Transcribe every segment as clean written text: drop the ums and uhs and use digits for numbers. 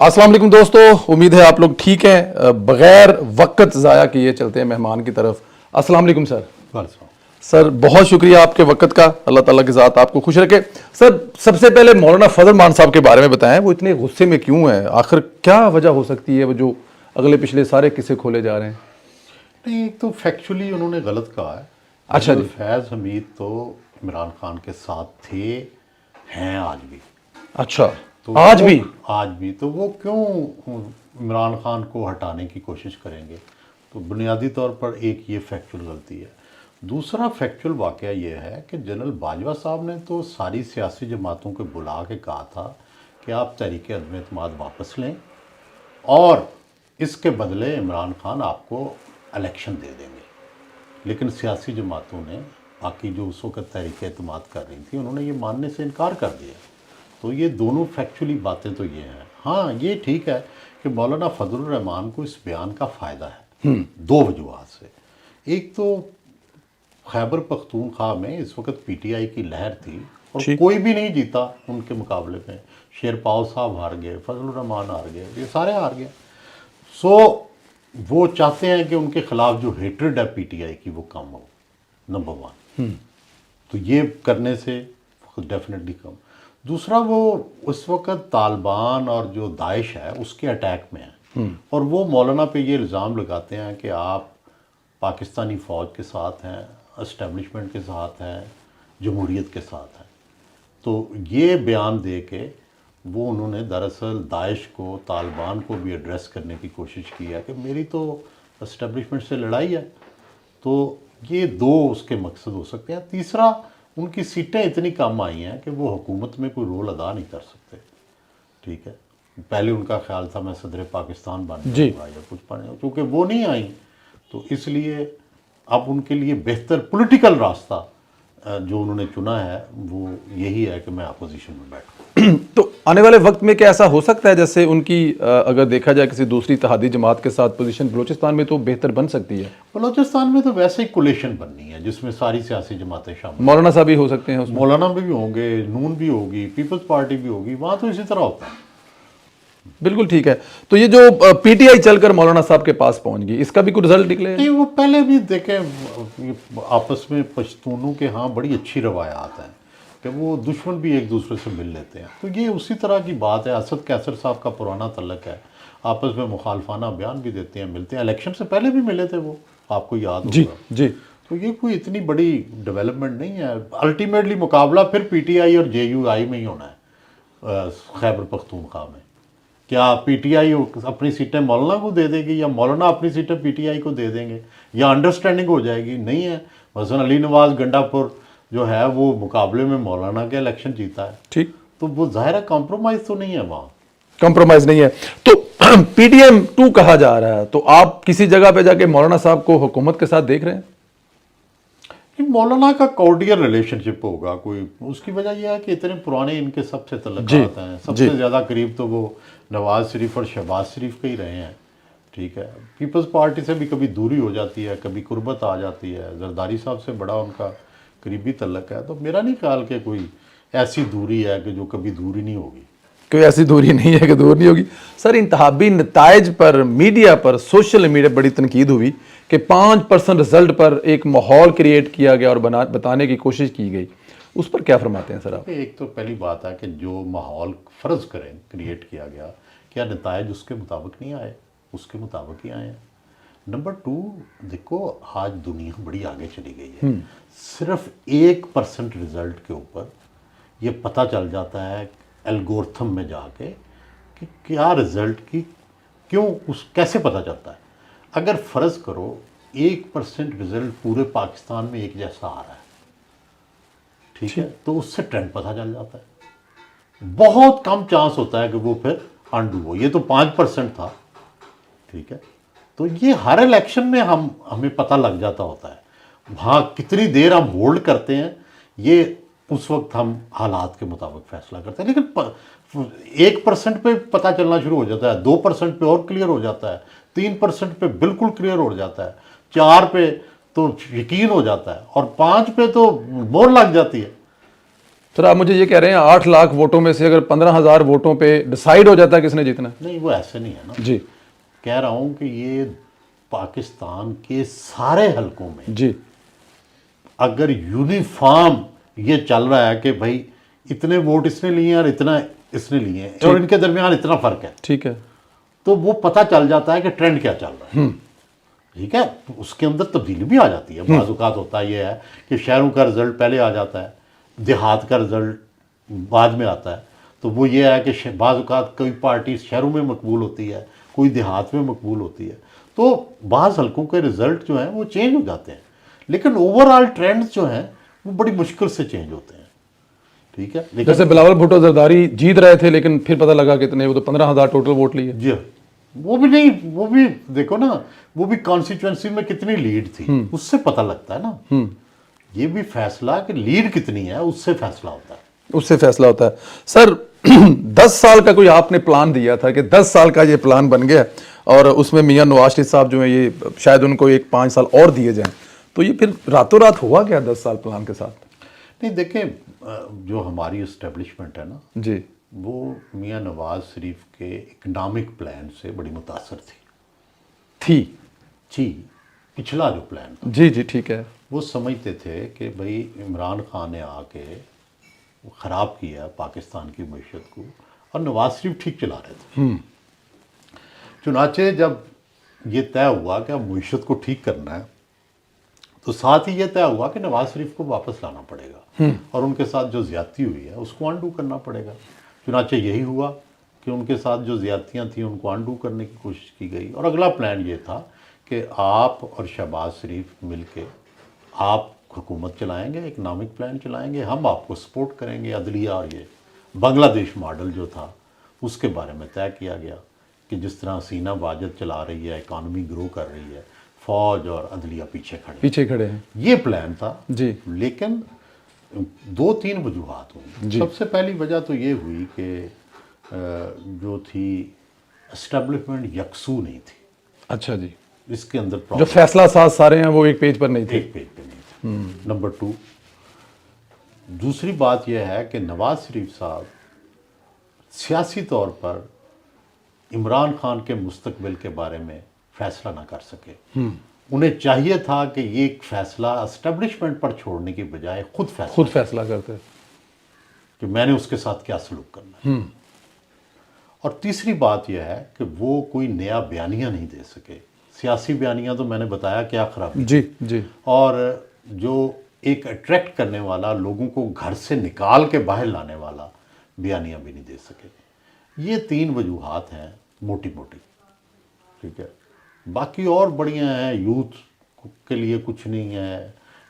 السلام علیکم دوستو، امید ہے آپ لوگ ٹھیک ہیں. بغیر وقت ضائع کیے چلتے ہیں مہمان کی طرف. السلام علیکم سر. سر بہت شکریہ آپ کے وقت کا، اللہ تعالیٰ کی ذات آپ کو خوش رکھے. سر سب سے پہلے مولانا فضل مان صاحب کے بارے میں بتائیں، وہ اتنے غصے میں کیوں ہیں؟ آخر کیا وجہ ہو سکتی ہے وہ جو اگلے پچھلے سارے قصے کھولے جا رہے ہیں؟ نہیں، ایک تو فیکچولی انہوں نے غلط کہا ہے. اچھا جی. فیض حمید تو عمران خان کے ساتھ تھے، ہیں آج بھی. اچھا تو آج بھی تو وہ کیوں عمران خان کو ہٹانے کی کوشش کریں گے؟ تو بنیادی طور پر ایک یہ فیکچول غلطی ہے. دوسرا فیکچول واقعہ یہ ہے کہ جنرل باجوہ صاحب نے تو ساری سیاسی جماعتوں کو بلا کے کہا تھا کہ آپ تحریک عدم اعتماد واپس لیں اور اس کے بدلے عمران خان آپ کو الیکشن دے دیں گے. لیکن سیاسی جماعتوں نے، باقی جو اس وقت تحریک اعتماد کر رہی تھی، انہوں نے یہ ماننے سے انکار کر دیا. تو یہ دونوں فیکچولی باتیں تو یہ ہیں. ہاں یہ ٹھیک ہے کہ مولانا فضل الرحمان کو اس بیان کا فائدہ ہے دو وجوہات سے. ایک تو خیبر پختونخوا میں اس وقت پی ٹی آئی کی لہر تھی اور کوئی بھی نہیں جیتا ان کے مقابلے میں. شیر پاؤ صاحب ہار گئے، فضل الرحمان ہار گئے، یہ سارے ہار گئے. سو وہ چاہتے ہیں کہ ان کے خلاف جو ہیٹرڈ ہے پی ٹی آئی کی وہ کم ہو، نمبر ون. تو یہ کرنے سے ڈیفینیٹلی کم. دوسرا وہ اس وقت طالبان اور جو داعش ہے اس کے اٹیک میں ہیں اور وہ مولانا پہ یہ الزام لگاتے ہیں کہ آپ پاکستانی فوج کے ساتھ ہیں، اسٹیبلشمنٹ کے ساتھ ہیں، جمہوریت کے ساتھ ہیں. تو یہ بیان دے کے وہ انہوں نے دراصل داعش کو، طالبان کو بھی ایڈریس کرنے کی کوشش کی ہے کہ میری تو اسٹیبلشمنٹ سے لڑائی ہے. تو یہ دو اس کے مقصد ہو سکتے ہیں. تیسرا، ان کی سیٹیں اتنی کم آئی ہیں کہ وہ حکومت میں کوئی رول ادا نہیں کر سکتے. ٹھیک ہے، پہلے ان کا خیال تھا میں صدر پاکستان بن جاؤں گا یا کچھ بن جاؤں، کیونکہ وہ نہیں آئیں. تو اس لیے اب ان کے لیے بہتر پولیٹیکل راستہ جو انہوں نے چنا ہے وہ یہی ہے کہ میں اپوزیشن میں بیٹھوں. تو آنے والے وقت میں کیا ایسا ہو سکتا ہے جیسے ان کی اگر دیکھا جائے کسی دوسری اتحادی جماعت کے ساتھ پوزیشن بلوچستان میں تو بہتر بن سکتی ہے؟ بلوچستان میں تو ویسے ہی کولیشن بننی ہے جس میں ساری سیاسی جماعتیں شامل. مولانا صاحب بھی ہو سکتے ہیں اس میں؟ مولانا بھی ہوں گے، نون بھی ہوگی، پیپلز پارٹی بھی ہوگی، وہاں تو اسی طرح ہوتا ہے. بالکل ٹھیک ہے. تو یہ جو پی ٹی آئی چل کر مولانا صاحب کے پاس پہنچ گئی، اس کا بھی کوئی رزلٹ نکلے؟ نہیں، وہ پہلے بھی دیکھیں آپس میں پشتونوں کے ہاں بڑی اچھی روایات ہیں کہ وہ دشمن بھی ایک دوسرے سے مل لیتے ہیں. تو یہ اسی طرح کی بات ہے. اسد کیسر صاحب کا پرانا تعلق ہے، آپس میں مخالفانہ بیان بھی دیتے ہیں، ملتے ہیں. الیکشن سے پہلے بھی ملے تھے وہ، آپ کو یاد ہوگا. جی. تو یہ کوئی اتنی بڑی ڈیولپمنٹ نہیں ہے. الٹیمیٹلی مقابلہ پھر پی ٹی آئی اور جے یو آئی میں ہی ہونا ہے. خیبر پختونخوا میں کیا پی ٹی آئی اپنی سیٹیں مولانا کو دے دے گی یا مولانا اپنی سیٹیں پی ٹی آئی کو دے دیں گے یا انڈرسٹینڈنگ ہو جائے گی؟ نہیں ہے. مثلا علی نواز گنڈا پور جو ہے وہ مقابلے میں مولانا کے الیکشن جیتا ہے. ٹھیک. تو وہ ظاہر ہے کمپرومائز تو نہیں ہے وہاں. کمپرومائز نہیں ہے. تو پی ٹی ایم 2 کہا جا رہا ہے، تو آپ کسی جگہ پہ جا کے مولانا صاحب کو حکومت کے ساتھ دیکھ رہے ہیں؟ مولانا کا کورڈیل ریلیشن شپ ہوگا کوئی. اس کی وجہ یہ ہے کہ اتنے پرانے ان کے سب سے تعلقات ہیں. سب سے زیادہ قریب تو وہ نواز شریف اور شہباز شریف کے ہی رہے ہیں. ٹھیک ہے، پیپلز پارٹی سے بھی کبھی دوری ہو جاتی ہے، کبھی قربت آ جاتی ہے. زرداری صاحب سے بڑا ان کا قریبی تعلق ہے. تو میرا نہیں خیال کہ کوئی ایسی دوری ہے کہ جو کبھی دوری نہیں ہوگی. کوئی ایسی دوری نہیں ہے کہ دور نہیں ہوگی. سر انتخابی نتائج پر میڈیا پر، سوشل میڈیا بڑی تنقید ہوئی کہ 5% رزلٹ پر ایک ماحول کریٹ کیا گیا اور بتانے کی کوشش کی گئی. اس پر کیا فرماتے ہیں سر آپ؟ ایک تو پہلی بات ہے کہ جو ماحول فرض کریں کریٹ کیا گیا، کیا نتائج اس کے مطابق نہیں آئے؟ اس کے مطابق ہی آئے ہیں. نمبر 2، دیکھو آج دنیا بڑی آگے چلی گئی ہے. صرف 1% رزلٹ کے اوپر یہ پتہ چل جاتا ہے الگورتھم میں جا کے کہ کیا رزلٹ کی کیسے پتہ چلتا ہے. اگر فرض کرو 1% رزلٹ پورے پاکستان میں ایک جیسا آ رہا ہے، ٹھیک ہے، تو اس سے ٹرینڈ پتہ چل جاتا ہے. بہت کم چانس ہوتا ہے کہ وہ پھر انڈو ہو. یہ تو 5% تھا. ٹھیک ہے، تو یہ ہر الیکشن میں ہمیں پتہ لگ جاتا ہوتا ہے. وہاں کتنی دیر ہم ہولڈ کرتے ہیں یہ اس وقت ہم حالات کے مطابق فیصلہ کرتے ہیں. لیکن 1% پہ پتہ چلنا شروع ہو جاتا ہے، 2% پہ اور کلیئر ہو جاتا ہے، 3% پہ بالکل کلیئر ہو جاتا ہے، 4 پہ تو یقین ہو جاتا ہے، اور 5 پہ تو مور لگ جاتی ہے. سر آپ مجھے یہ کہہ رہے ہیں 8 لاکھ ووٹوں میں سے اگر 15,000 ووٹوں پہ ڈیسائیڈ ہو جاتا ہے کس نے جیتنا ہے؟ نہیں، وہ ایسے نہیں ہے نا. جی کہہ رہا ہوں کہ یہ پاکستان کے سارے حلقوں میں جی اگر یونیفارم یہ چل رہا ہے کہ بھائی اتنے ووٹ اس نے لیے ہیں اور اتنا اس نے لیے ہیں اور ان کے درمیان اتنا فرق ہے، ٹھیک ہے. تو وہ پتہ چل جاتا ہے کہ ٹرینڈ کیا چل رہا ہے. ٹھیک ہے، اس کے اندر تبدیلی بھی آ جاتی ہے. بعض اوقات ہوتا یہ ہے کہ شہروں کا رزلٹ پہلے آ جاتا ہے، دیہات کا رزلٹ بعد میں آتا ہے. تو وہ یہ ہے کہ بعض اوقات کوئی پارٹی شہروں میں مقبول ہوتی ہے، کوئی دیہات میں مقبول ہوتی ہے. تو بعض حلقوں کے رزلٹ جو ہیں وہ چینج ہو جاتے ہیں، لیکن اوور آل ٹرینڈز جو ہیں وہ بڑی مشکل سے چینج ہوتے ہیں. ٹھیک ہے، لیکن جیسے بلاول بھٹو زرداری جیت رہے تھے لیکن پھر پتہ لگا کتنے، وہ تو 15,000 ٹوٹل ووٹ لیے. جی وہ بھی نہیں، وہ بھی دیکھو نا، وہ بھی کانسٹیچوئنسی میں کتنی لیڈ تھی اس سے پتہ لگتا ہے نا. یہ بھی فیصلہ کہ لیڈ کتنی ہے اس سے فیصلہ ہوتا ہے. اس سے فیصلہ ہوتا ہے. سر 10 سال کا کوئی آپ نے پلان دیا تھا کہ 10 سال کا یہ پلان بن گیا اور اس میں میاں نواز شریف صاحب جو ہیں یہ شاید ان کو ایک 5 سال اور دیے جائیں، تو یہ پھر راتوں رات ہوا کیا 10 سال پلان کے ساتھ؟ نہیں دیکھیں، جو ہماری اسٹیبلشمنٹ ہے نا جی وہ میاں نواز شریف کے اکنامک پلان سے بڑی متاثر تھی. جی پچھلا جو پلان تھا جی جی ٹھیک ہے. وہ سمجھتے تھے کہ بھئی عمران خان نے آ کے خراب کیا پاکستان کی معیشت کو اور نواز شریف ٹھیک چلا رہے تھے. چنانچہ جب یہ طے ہوا کہ اب معیشت کو ٹھیک کرنا ہے تو ساتھ ہی یہ طے ہوا کہ نواز شریف کو واپس لانا پڑے گا اور ان کے ساتھ جو زیادتی ہوئی ہے اس کو انڈو کرنا پڑے گا. چنانچہ یہی ہوا کہ ان کے ساتھ جو زیادتیاں تھیں ان کو انڈو کرنے کی کوشش کی گئی اور اگلا پلان یہ تھا کہ آپ اور شہباز شریف مل کے آپ حکومت چلائیں گے، اکنامک پلان چلائیں گے، ہم آپ کو سپورٹ کریں گے. عدلیہ اور یہ بنگلہ دیش ماڈل جو تھا اس کے بارے میں طے کیا گیا کہ جس طرح حسینہ واجد چلا رہی ہے، اکانومی گرو کر رہی ہے، فوج اور عدلیہ پیچھے کھڑے ہیں. یہ پلان تھا جی لیکن 2-3 وجوہات ہوئی. سب سے پہلی وجہ تو یہ ہوئی کہ جو تھی اسٹیبلشمنٹ یکسو نہیں تھی. اچھا جی، اس کے اندر جو فیصلہ ساز سارے ہیں وہ ایک پیج پر نہیں تھے. ایک پیج پہ نہیں تھے. نمبر 2، دوسری بات یہ ہے کہ نواز شریف صاحب سیاسی طور پر عمران خان کے مستقبل کے بارے میں فیصلہ نہ کر سکے. انہیں چاہیے تھا کہ یہ ایک فیصلہ اسٹیبلشمنٹ پر چھوڑنے کی بجائے خود فیصلہ کرتے کہ میں نے اس کے ساتھ کیا سلوک کرنا ہے. اور تیسری بات یہ ہے کہ وہ کوئی نیا بیانیہ نہیں دے سکے. سیاسی بیانیہ تو میں نے بتایا کیا خرابی جی جی، اور جو ایک اٹریکٹ کرنے والا، لوگوں کو گھر سے نکال کے باہر لانے والا بیانیہ بھی نہیں دے سکے. یہ 3 وجوہات ہیں موٹی موٹی. ٹھیک ہے، باقی اور بڑیاں ہیں، یوتھ کے لیے کچھ نہیں ہے،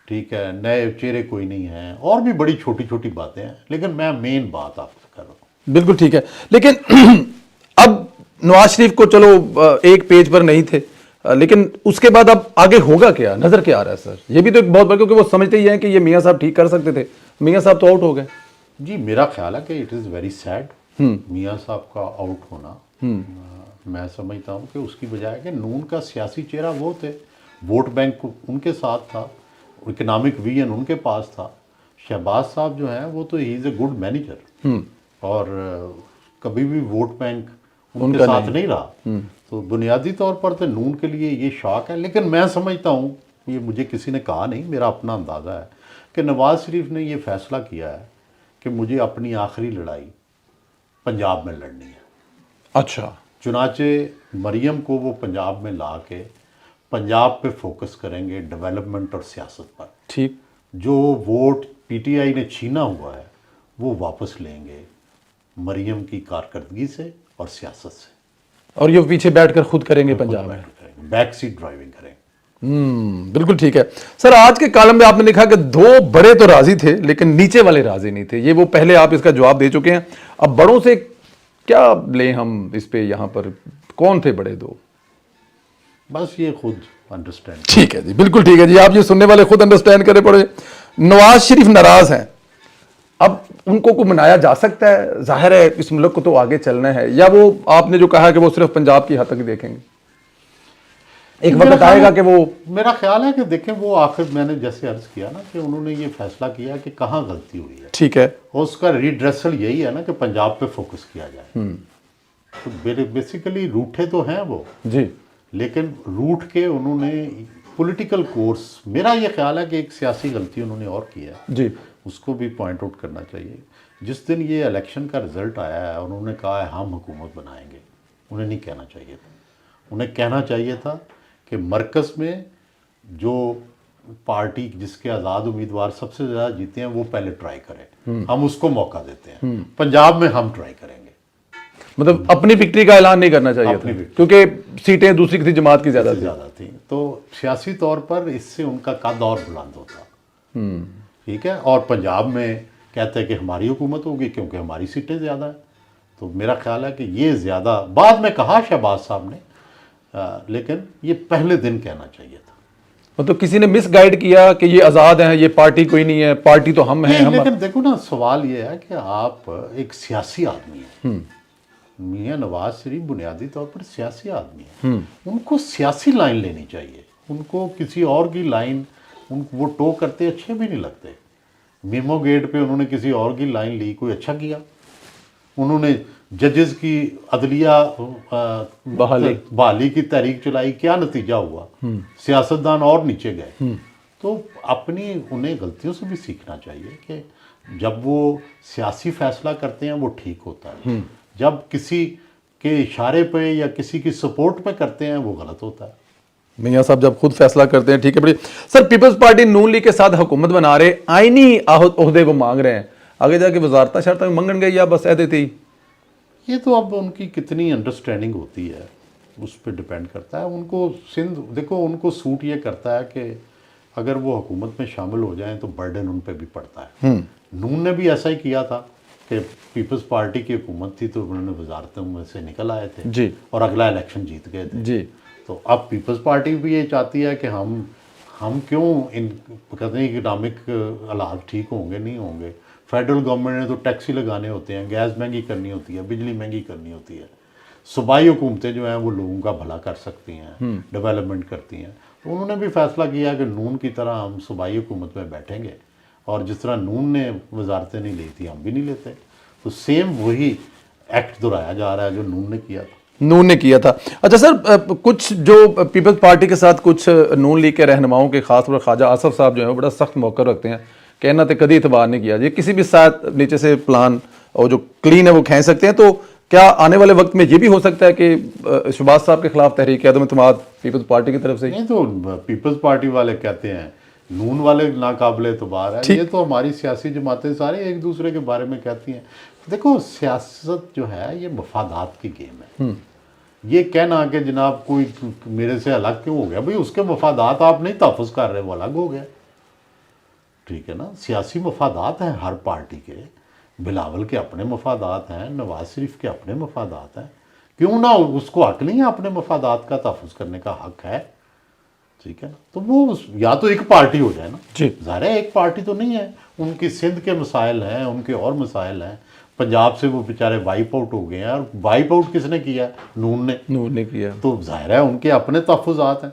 ٹھیک ہے، نئے چہرے کوئی نہیں ہیں، اور بھی بڑی چھوٹی چھوٹی باتیں ہیں، لیکن میں مین بات آپ سے کر رہا ہوں. بالکل ٹھیک ہے. لیکن اب نواز شریف کو چلو ایک پیج پر نہیں تھے، لیکن اس کے بعد اب آگے ہوگا کیا، نظر کیا آ رہا ہے سر؟ یہ بھی تو ایک بہت بڑا، کیونکہ وہ سمجھتے ہی ہیں کہ یہ میاں صاحب ٹھیک کر سکتے تھے، میاں صاحب تو آؤٹ ہو گئے. جی میرا خیال ہے کہ اٹ از ویری سیڈ میاں صاحب کا آؤٹ ہونا. میں سمجھتا ہوں کہ اس کی بجائے کہ نون کا سیاسی چہرہ وہ تھے، ووٹ بینک ان کے ساتھ تھا، اکنامک ویژن ان کے پاس تھا. شہباز صاحب جو ہیں وہ تو ہی از اے گڈ مینیجر اور کبھی بھی ووٹ بینک ان کے ساتھ نہیں رہا. تو بنیادی طور پر تو نون کے لیے یہ شاک ہے. لیکن میں سمجھتا ہوں، یہ مجھے کسی نے کہا نہیں، میرا اپنا اندازہ ہے کہ نواز شریف نے یہ فیصلہ کیا ہے کہ مجھے اپنی آخری لڑائی پنجاب میں لڑنی ہے. اچھا. چنانچہ مریم کو وہ پنجاب میں لا کے پنجاب پہ فوکس کریں گے، ڈیولپمنٹ اور سیاست پر. ٹھیک. جو ووٹ پی ٹی آئی نے چھینا ہوا ہے وہ واپس لیں گے مریم کی کارکردگی سے اور سیاست سے. اور یہ پیچھے بیٹھ کر خود کریں گے پنجاب میں، بیک سیٹ ڈرائیونگ کریں. بالکل ٹھیک ہے. سر آج کے کالم میں آپ نے لکھا کہ 2 بڑے تو راضی تھے لیکن نیچے والے راضی نہیں تھے. یہ وہ پہلے آپ اس کا جواب دے چکے ہیں. اب بڑوں سے کیا لیں ہم اس پہ؟ یہاں پر کون تھے بڑے 2؟ بس یہ خود انڈرسٹینڈ. ٹھیک ہے جی، بالکل ٹھیک ہے جی، آپ یہ سننے والے خود انڈرسٹینڈ کرے پڑے. نواز شریف ناراض ہیں، اب ان کو منایا جا سکتا ہے؟ ظاہر ہے اس ملک کو تو آگے چلنا ہے، یا وہ آپ نے جو کہا کہ وہ صرف پنجاب کی حد تک دیکھیں گے؟ ایک وقت آئے گا کہ وہ میرا خیال ہے کہ دیکھیں وہ آخر میں نے جیسے عرض کیا نا کہ انہوں نے یہ فیصلہ کیا کہ کہاں غلطی ہوئی ہے، ٹھیک ہے اور اس کا ریڈریسل یہی ہے نا کہ پنجاب پہ فوکس کیا جائے. تو بیسیکلی روٹے تو ہیں وہ، جی لیکن روٹ کے انہوں نے پولیٹیکل کورس، میرا یہ خیال ہے کہ ایک سیاسی غلطی انہوں نے اور کی ہے، جی اس کو بھی پوائنٹ آؤٹ کرنا چاہیے. جس دن یہ الیکشن کا رزلٹ آیا ہے انہوں نے کہا ہے ہم حکومت بنائیں گے، انہیں نہیں کہنا چاہیے تھا. انہیں کہنا چاہیے تھا کہ مرکز میں جو پارٹی جس کے آزاد امیدوار سب سے زیادہ جیتے ہیں وہ پہلے ٹرائی کرے، ہم اس کو موقع دیتے ہیں. پنجاب میں ہم ٹرائی کریں گے. مطلب اپنی وکٹری کا اعلان نہیں کرنا چاہیے تھا کیونکہ سیٹیں دوسری کسی جماعت کی زیادہ زیادہ تھیں، تو سیاسی طور پر اس سے ان کا قد اور بلند ہوتا. ٹھیک ہے، اور پنجاب میں کہتے ہیں کہ ہماری حکومت ہوگی کیونکہ ہماری سیٹیں زیادہ ہیں. تو میرا خیال ہے کہ یہ زیادہ بعد میں کہا شہباز صاحب نے، لیکن یہ پہلے دن کہنا چاہیے تھا. مطلب کسی نے مس گائیڈ کیا کہ یہ آزاد ہیں، یہ پارٹی کوئی نہیں ہے، پارٹی تو ہم ہیں. لیکن دیکھو نا، سوال یہ ہے کہ آپ ایک سیاسی آدمی ہیں، میاں نواز شریف بنیادی طور پر سیاسی آدمی ہیں، ان کو سیاسی لائن لینی چاہیے. ان کو کسی اور کی لائن وہ ٹو کرتے اچھے بھی نہیں لگتے. میمو گیٹ پہ انہوں نے کسی اور کی لائن لی، کوئی اچھا کیا؟ انہوں نے ججز کی عدلیہ بحالی کی تحریک چلائی، کیا نتیجہ ہوا؟ سیاستدان اور نیچے گئے. تو اپنی انہیں غلطیوں سے بھی سیکھنا چاہیے کہ جب وہ سیاسی فیصلہ کرتے ہیں وہ ٹھیک ہوتا ہے، جب کسی کے اشارے پہ یا کسی کی سپورٹ پہ کرتے ہیں وہ غلط ہوتا ہے. میاں صاحب جب خود فیصلہ کرتے ہیں ٹھیک ہے. بڑی سر پیپلز پارٹی نون لیگ کے ساتھ حکومت بنا رہے، آئینی عہدے کو مانگ رہے ہیں، آگے جا کے وزارتہ شرطہ منگن گئے یا بس عہدے تھے؟ یہ تو اب ان کی کتنی انڈرسٹینڈنگ ہوتی ہے اس پہ ڈیپینڈ کرتا ہے. ان کو سندھ دیکھو، ان کو سوٹ یہ کرتا ہے کہ اگر وہ حکومت میں شامل ہو جائیں تو برڈن ان پہ بھی پڑتا ہے. نون نے بھی ایسا ہی کیا تھا کہ پیپلز پارٹی کی حکومت تھی تو انہوں نے وزارتوں میں سے نکل آئے تھے جی، اور اگلا الیکشن جیت گئے تھے. جی تو اب پیپلز پارٹی بھی یہ چاہتی ہے کہ ہم کیوں ان کہتے ہیں اکنامک حالات ٹھیک ہوں گے نہیں ہوں گے. فیڈرل گورنمنٹ نے تو ٹیکس ہی لگانے ہوتے ہیں، گیس مہنگی کرنی ہوتی ہے، بجلی مہنگی کرنی ہوتی ہے. صوبائی حکومتیں جو ہیں وہ لوگوں کا بھلا کر سکتی ہیں، ڈیولپمنٹ کرتی ہیں. تو انہوں نے بھی فیصلہ کیا کہ نون کی طرح ہم صوبائی حکومت میں بیٹھیں گے، اور جس طرح نون نے وزارتیں نہیں لی تھی ہم بھی نہیں لیتے. تو سیم وہی ایکٹ دہرایا جا رہا ہے جو نون نے کیا تھا. نون نے کیا تھا. اچھا سر، کچھ جو پیپلز پارٹی کے ساتھ کچھ نون لیگ کے رہنماؤں کے خاص طور پر خواجہ آصف صاحب جو ہیں وہ بڑا سخت موقع رکھتے ہیں کہ انہوں نے کدی اعتبار نہیں کیا. یہ کسی بھی ساتھ نیچے سے پلان اور جو کلین ہے وہ کھینچ سکتے ہیں. تو کیا آنے والے وقت میں یہ بھی ہو سکتا ہے کہ شہباز صاحب کے خلاف تحریک عدم اعتماد پیپلز پارٹی کی طرف سے؟ نہیں، تو پیپلز پارٹی والے کہتے ہیں نون والے ناقابل اعتبار ہے. یہ تو ہماری سیاسی جماعتیں سارے ایک دوسرے کے بارے میں کہتی ہیں. دیکھو سیاست جو ہے یہ مفادات کی گیم ہے. یہ کہنا کہ جناب کوئی میرے سے الگ کیوں ہو گیا، بھئی اس کے مفادات آپ نہیں تحفظ کر رہے، وہ الگ ہو گیا. ٹھیک ہے نا، سیاسی مفادات ہیں ہر پارٹی کے. بلاول کے اپنے مفادات ہیں، نواز شریف کے اپنے مفادات ہیں. کیوں نہ اس کو حق نہیں ہے اپنے مفادات کا تحفظ کرنے کا حق ہے. ٹھیک ہے نا، تو وہ یا تو ایک پارٹی ہو جائے نا. جی ظاہر ہے ایک پارٹی تو نہیں ہے. ان کی سندھ کے مسائل ہیں، ان کے اور مسائل ہیں. پنجاب سے وہ بیچارے وائپ آؤٹ ہو گئے ہیں، اور وائپ آؤٹ کس نے کیا؟ نون نے کیا. تو ظاہر ہے ان کے اپنے تحفظات ہیں.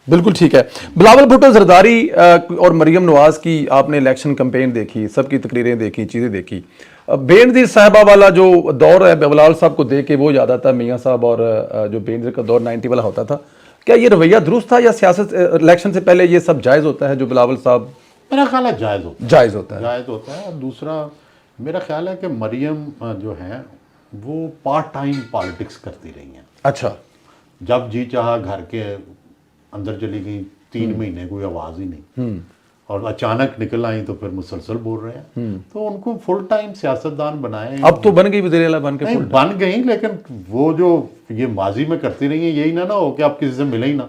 بالکل ٹھیک ہے. بلاول بھٹو زرداری اور مریم نواز کی آپ نے الیکشن کمپین دیکھی، سب کی تقریریں دیکھی، چیزیں دیکھی. بینظیر صاحبہ والا جو دور ہے بلاول صاحب کو دیکھ کے وہ یاد آتا ہے میاں صاحب، اور جو بینظیر کا دور 90 والا ہوتا تھا. کیا یہ رویہ درست تھا یا سیاست الیکشن سے پہلے یہ سب جائز ہوتا ہے جو بلاول صاحب؟ میرا خیال ہے جائز ہوتا ہے. جائز ہوتا ہے. اور دوسرا میرا خیال ہے کہ مریم جو ہیں وہ پارٹ ٹائم پالیٹکس کرتی رہی ہیں. اچھا. جب جی چاہا گھر کے اندر چلی گئی، 3 مہینے کوئی آواز ہی نہیں، اور اچانک نکل آئیں تو پھر مسلسل بول رہے ہیں. تو ان کو فل ٹائم سیاستدان بنائے. اب تو بن گئی وزیر اعلیٰ بن کے. نہیں بن گئی، لیکن وہ جو یہ ماضی میں کرتی رہی ہیں یہی نہ ہو کہ آپ کسی سے ملے ہی نہ.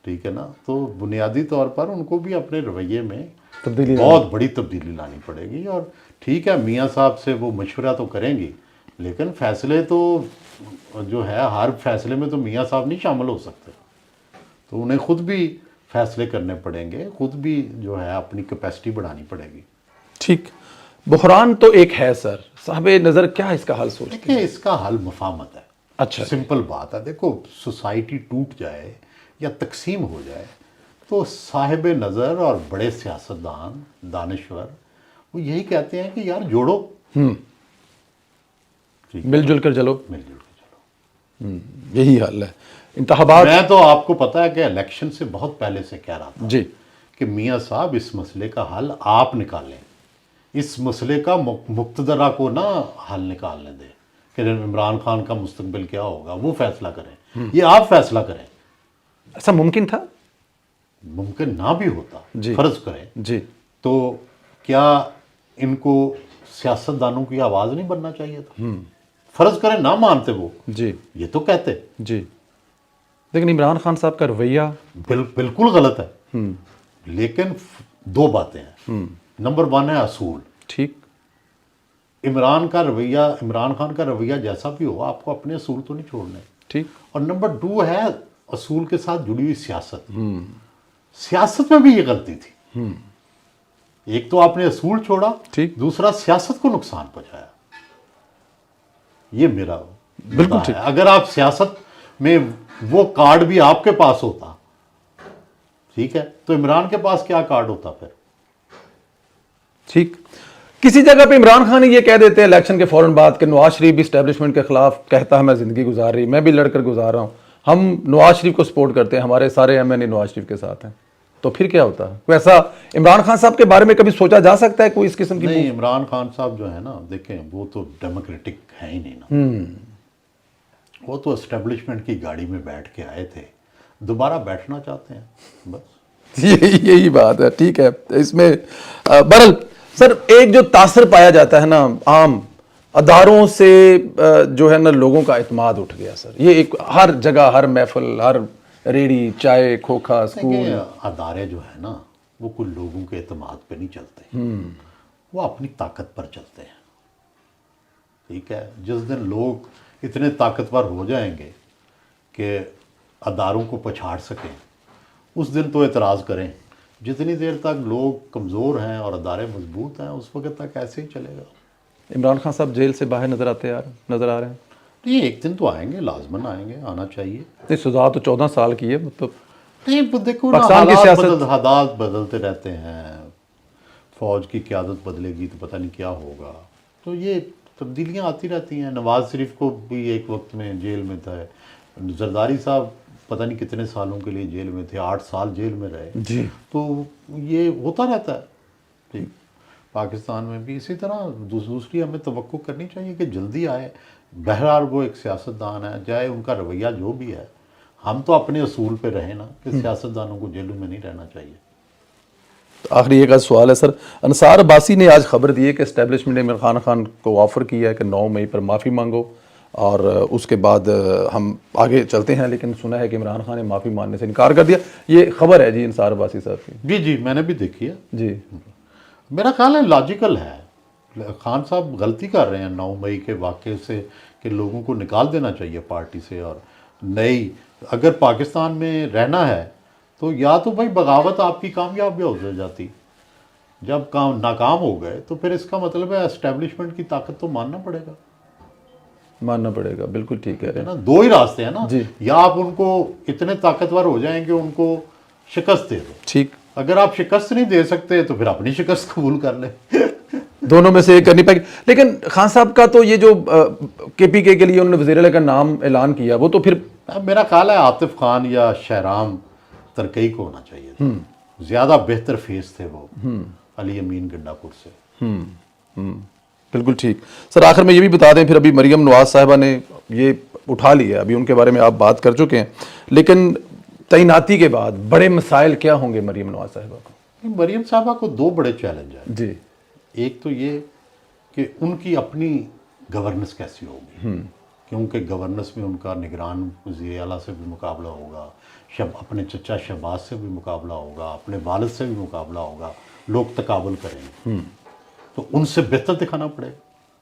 ٹھیک ہے نا. تو بنیادی طور پر ان کو بھی اپنے رویے میں بہت بڑی تبدیلی لانی پڑے گی. اور ٹھیک ہے میاں صاحب سے وہ مشورہ تو کریں گی، لیکن فیصلے تو جو ہے ہر فیصلے میں تو میاں صاحب نہیں شامل ہو سکتے. تو انہیں خود بھی فیصلے کرنے پڑیں گے، خود بھی جو ہے اپنی کیپیسٹی بڑھانی پڑے گی. ٹھیک. بحران تو ایک ہے سر، صاحب نظر کیا اس کا حل سوچتے ہیں؟ دیکھیں اس کا حل مفاہمت ہے. اچھا سمپل بات ہے. دیکھو سوسائٹی ٹوٹ جائے یا تقسیم ہو جائے تو صاحب نظر اور بڑے سیاستدان دانشور وہ یہی کہتے ہیں کہ یار جوڑو, مل جل کر چلو, مل جل کے چلو. یہی حل ہے. انتخابات میں تو آپ کو پتا ہے کہ الیکشن سے بہت پہلے سے کہہ رہا تھا جی کہ میاں صاحب اس مسئلے کا حل آپ نکالیں, اس مسئلے کا مقتدرہ کو نہ حل نکالنے دیں کہ عمران خان کا مستقبل کیا ہوگا وہ فیصلہ کریں, یہ آپ فیصلہ کریں. ایسا ممکن تھا؟ ممکن نہ بھی ہوتا, جی فرض کریں جی تو کیا ان کو سیاستدانوں کی آواز نہیں بننا چاہیے تھا؟ فرض کریں نہ مانتے وہ, جی یہ تو کہتے. جی لیکن عمران خان صاحب کا رویہ بالکل غلط ہے. لیکن دو باتیں ہیں. نمبر 1 ہے اصول. ٹھیک. عمران خان کا رویہ جیسا بھی ہو آپ کو اپنے اصول تو نہیں چھوڑنے. ٹھیک. اور نمبر 2 ہے اصول کے ساتھ جڑی ہوئی سیاست. سیاست میں بھی یہ غلطی تھی. ایک تو آپ نے اصول چھوڑا, ٹھیک. دوسرا سیاست کو نقصان پہنچایا. یہ میرا بالکل ٹھیک. اگر آپ سیاست میں وہ کارڈ بھی آپ کے پاس ہوتا, ٹھیک ہے, تو عمران کے پاس کیا کارڈ ہوتا پھر؟ ٹھیک. کسی جگہ پہ عمران خان یہ کہہ دیتے ہیں الیکشن کے فوراً بعد کہ نواز شریف بھی اسٹیبلشمنٹ کے خلاف کہتا ہے میں زندگی گزار رہی, میں بھی لڑ کر گزار رہا ہوں, ہم نواز شریف کو سپورٹ کرتے ہیں, ہمارے سارے ایم این اے نواز شریف کے ساتھ ہیں. تو پھر کیا ہوتا ہے؟ کوئی ایسا عمران خان صاحب کے بارے میں کبھی سوچا جا سکتا ہے کوئی اس قسم کی؟ نہیں, عمران خان صاحب جو ہے نا, دیکھیں وہ تو ڈیموکریٹک ہے ہی نہیں نا. وہ تو اسٹیبلشمنٹ کی گاڑی میں بیٹھ کے آئے تھے, دوبارہ بیٹھنا چاہتے ہیں بس. یہی بات ہے. ٹھیک ہے. اس میں بہرحال سر ایک جو تاثر پایا جاتا ہے نا عام اداروں سے جو ہے نا لوگوں کا اعتماد اٹھ گیا سر. یہ ایک ہر جگہ, ہر محفل, ہر ریڑی, چائے, کھوکھا, اسکول. ادارے جو ہے نا وہ کچھ لوگوں کے اعتماد پہ نہیں چلتے, وہ اپنی طاقت پر چلتے ہیں. ٹھیک ہے. جس دن لوگ اتنے طاقتور ہو جائیں گے کہ اداروں کو پچھاڑ سکیں اس دن تو اعتراض کریں. جتنی دیر تک لوگ کمزور ہیں اور ادارے مضبوط ہیں اس وقت تک ایسے ہی چلے گا. عمران خان صاحب جیل سے باہر نظر آ رہے ہیں. نہیں, ایک دن تو آئیں گے, لازماً آئیں گے, آنا چاہیے. نہیں, سزا تو 14 سال کی ہے. مطلب نہیں دیکھو پاکستان کی سیاست حالات بدلتے رہتے ہیں. فوج کی قیادت بدلے گی تو پتہ نہیں کیا ہوگا, تو یہ تبدیلیاں آتی رہتی ہیں. نواز شریف کو بھی ایک وقت میں جیل میں تھا, زرداری صاحب پتہ نہیں کتنے سالوں کے لیے جیل میں تھے, 8 سال جیل میں رہے. جی. تو یہ ہوتا رہتا ہے. ٹھیک. پاکستان میں بھی اسی طرح دوسری ہمیں توقع کرنی چاہیے کہ جلدی آئے. بہرحال وہ ایک سیاستدان ہے, چاہے ان کا رویہ جو بھی ہے, ہم تو اپنے اصول پہ رہیں نا کہ سیاستدانوں کو جیلوں میں نہیں رہنا چاہیے. آخری ایک سوال ہے سر. انصار عباسی نے آج خبر دی ہے کہ اسٹیبلشمنٹ نے عمران خان کو آفر کیا ہے کہ 9 مئی پر معافی مانگو اور اس کے بعد ہم آگے چلتے ہیں, لیکن سنا ہے کہ عمران خان نے معافی ماننے سے انکار کر دیا. یہ خبر ہے جی انصار عباسی صاحب کی. جی میں نے بھی دیکھی ہے. جی. میرا خیال ہے لاجیکل ہے. خان صاحب غلطی کر رہے ہیں 9 مئی کے واقعے سے کہ لوگوں کو نکال دینا چاہیے پارٹی سے, اور نئی اگر پاکستان میں رہنا ہے تو یا تو بھائی بغاوت آپ کی کامیاب ہو جاتی. جب ناکام ہو گئے تو پھر اس کا مطلب ہے اسٹیبلشمنٹ کی طاقت تو ماننا پڑے گا. بالکل ٹھیک ہے نا. 2 ہی راستے ہیں نا. جی. یا آپ ان کو اتنے طاقتور ہو جائیں کہ ان کو شکست دے دو. ٹھیک. اگر آپ شکست نہیں دے سکتے تو پھر اپنی شکست قبول کر لیں. دونوں میں سے ایک کرنی پائے گی. لیکن خان صاحب کا تو یہ جو کے پی کے لیے انہوں نے وزیر اعلیٰ کا نام اعلان کیا وہ تو پھر میرا خیال ہے عاطف خان یا شہرام ترکئی کو ہونا چاہیے تھا. زیادہ بہتر فیس تھے وہ علی امین گنڈا پور سے. بالکل ٹھیک. سر آخر میں یہ بھی بتا دیں پھر ابھی مریم نواز صاحبہ نے یہ اٹھا لیا, ابھی ان کے بارے میں آپ بات کر چکے ہیں, لیکن تعیناتی کے بعد بڑے مسائل کیا ہوں گے مریم نواز صاحبہ کو؟ مریم صاحبہ کو 2 بڑے چیلنج ہیں. جی. ایک تو یہ کہ ان کی اپنی گورننس کیسی ہوگی, کیونکہ گورننس میں ان کا نگران وزیر اعلیٰ سے بھی مقابلہ ہوگا, اپنے چچا شہباز سے بھی مقابلہ ہوگا, اپنے والد سے بھی مقابلہ ہوگا, لوگ تقابل کریں گے. تو ان سے بہتر دکھانا پڑے گا,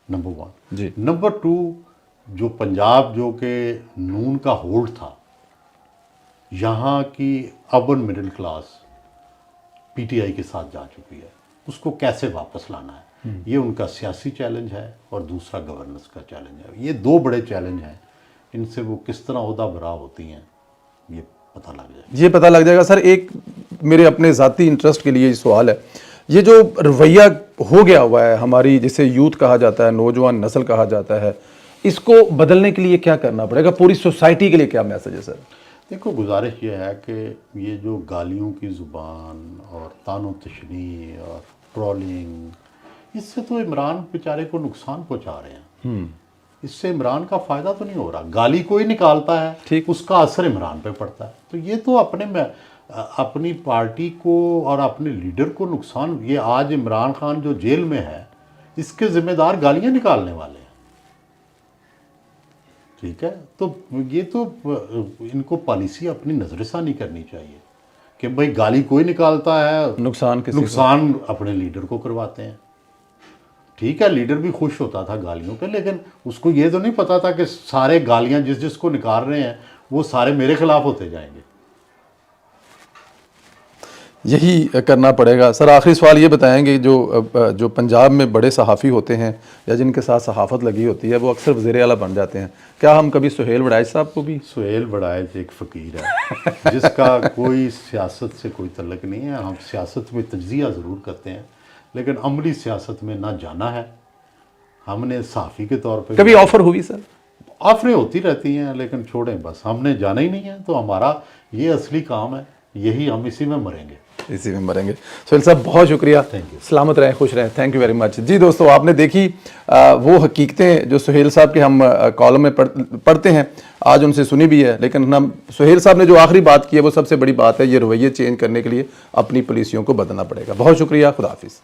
نمبر 1. جی. نمبر 2, جو پنجاب جو کہ نون کا ہولڈ تھا, یہاں کی urban middle class P T I کے ساتھ جا چکی ہے, اس کو کیسے واپس لانا ہے, یہ ان کا سیاسی چیلنج ہے, اور دوسرا گورننس کا چیلنج ہے. یہ 2 بڑے چیلنج ہیں ان سے وہ کس طرح عہدہ برا ہوتی ہیں یہ پتہ لگ جائے. یہ پتہ لگ جائے گا. سر ایک میرے اپنے ذاتی انٹرسٹ کے لیے یہ سوال ہے, یہ جو رویہ ہو گیا ہوا ہے ہماری, جسے یوتھ کہا جاتا ہے, نوجوان نسل کہا جاتا ہے, اس کو بدلنے کے لیے کیا کرنا پڑے گا؟ پوری سوسائٹی کے لیے کیا میسج ہے سر؟ دیکھو گزارش یہ ہے کہ یہ جو گالیوں کی زبان اور طعن و تشنیع اور ٹرولنگ, اس سے تو عمران بیچارے کو نقصان پہنچا رہے ہیں. اس سے عمران کا فائدہ تو نہیں ہو رہا. گالی کوئی نکالتا ہے, اس کا اثر عمران پہ پڑتا ہے. تو یہ تو اپنی پارٹی کو اور اپنے لیڈر کو نقصان. یہ آج عمران خان جو جیل میں ہے, اس کے ذمہ دار گالیاں نکالنے والے ہیں. ٹھیک ہے, تو یہ تو ان کو پالیسی اپنی نظر ثانی کرنی چاہیے کہ بھئی گالی کوئی نکالتا ہے, نقصان اپنے لیڈر کو کرواتے ہیں. ٹھیک ہے, لیڈر بھی خوش ہوتا تھا گالیوں پہ, لیکن اس کو یہ تو نہیں پتا تھا کہ سارے گالیاں جس کو نکال رہے ہیں وہ سارے میرے خلاف ہوتے جائیں گے. یہی کرنا پڑے گا. سر آخری سوال یہ بتائیں گے, جو پنجاب میں بڑے صحافی ہوتے ہیں یا جن کے ساتھ صحافت لگی ہوتی ہے, وہ اکثر وزیر اعلیٰ بن جاتے ہیں. کیا ہم کبھی سہیل وڑائچ صاحب کو بھی؟ سہیل وڑائچ ایک فقیر ہے جس کا کوئی سیاست سے کوئی تعلق نہیں ہے. ہم سیاست میں تجزیہ ضرور کرتے ہیں, لیکن عملی سیاست میں نہ جانا ہے. ہم نے صحافی کے طور پہ کبھی آفر ہوئی سر؟ آفریں ہوتی رہتی ہیں, لیکن چھوڑیں بس, ہم نے جانا ہی نہیں ہے. تو ہمارا یہ اصلی کام ہے, یہی ہم اسی میں مریں گے. اسی میں مریں گے. سہیل صاحب بہت شکریہ, سلامت رہیں, خوش رہیں. Thank you very much. جی دوستو, آپ نے دیکھی وہ حقیقتیں جو سہیل صاحب کے ہم کالم میں پڑھتے ہیں, آج ان سے سنی بھی ہے. لیکن ہم سہیل صاحب نے جو آخری بات کی ہے وہ سب سے بڑی بات ہے. یہ رویے چینج کرنے کے لیے اپنی پالیسیوں کو بدلنا پڑے گا. بہت شکریہ, خدا حافظ.